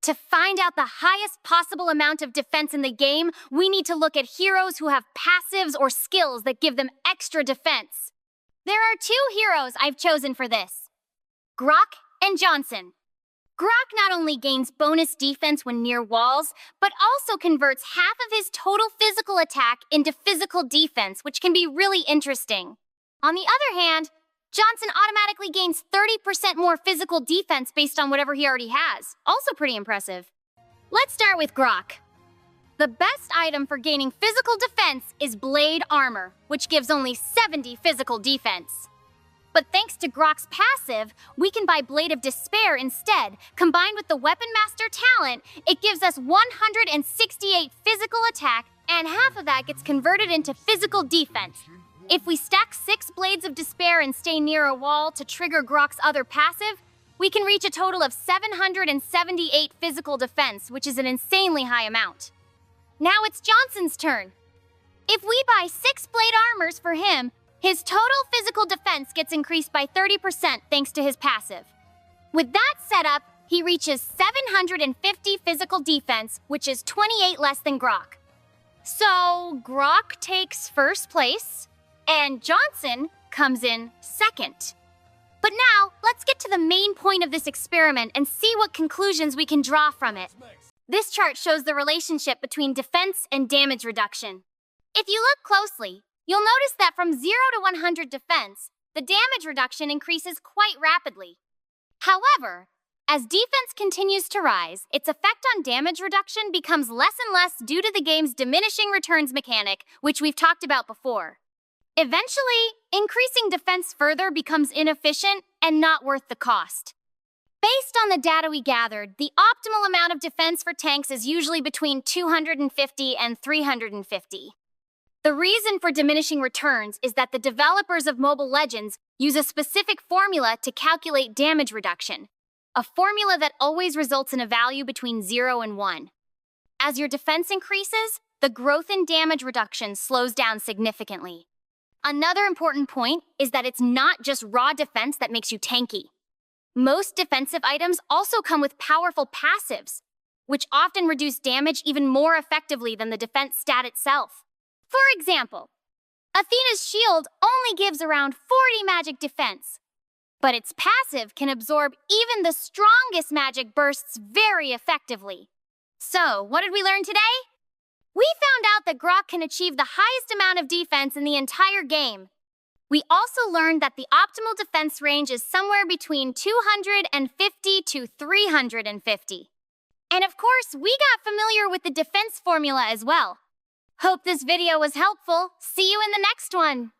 To find out the highest possible amount of defense in the game, we need to look at heroes who have passives or skills that give them extra defense. There are two heroes I've chosen for this: Grock and Johnson. Grock not only gains bonus defense when near walls, but also converts half of his total physical attack into physical defense, which can be really interesting. On the other hand, Johnson automatically gains 30% more physical defense based on whatever he already has. Also pretty impressive. Let's start with Grock. The best item for gaining physical defense is Blade Armor, which gives only 70 physical defense. But thanks to Grock's passive, we can buy Blade of Despair instead. Combined with the Weapon Master talent, it gives us 168 physical attack, and half of that gets converted into physical defense. If we stack 6 Blades of Despair and stay near a wall to trigger Grock's other passive, we can reach a total of 778 physical defense, which is an insanely high amount. Now it's Johnson's turn. If we buy 6 Blade Armors for him, his total physical defense gets increased by 30% thanks to his passive. With that setup, he reaches 750 physical defense, which is 28 less than Grock. So Grock takes first place, and Johnson comes in second. But now, let's get to the main point of this experiment and see what conclusions we can draw from it. This chart shows the relationship between defense and damage reduction. If you look closely, you'll notice that from 0 to 100 defense, the damage reduction increases quite rapidly. However, as defense continues to rise, its effect on damage reduction becomes less and less due to the game's diminishing returns mechanic, which we've talked about before. Eventually, increasing defense further becomes inefficient and not worth the cost. Based on the data we gathered, the optimal amount of defense for tanks is usually between 250 and 350. The reason for diminishing returns is that the developers of Mobile Legends use a specific formula to calculate damage reduction, a formula that always results in a value between 0 and 1. As your defense increases, the growth in damage reduction slows down significantly. Another important point is that it's not just raw defense that makes you tanky. Most defensive items also come with powerful passives, which often reduce damage even more effectively than the defense stat itself. For example, Athena's shield only gives around 40 magic defense, but its passive can absorb even the strongest magic bursts very effectively. So, what did we learn today? We found out that Grock can achieve the highest amount of defense in the entire game. We also learned that the optimal defense range is somewhere between 250 to 350. And of course, we got familiar with the defense formula as well. Hope this video was helpful. See you in the next one.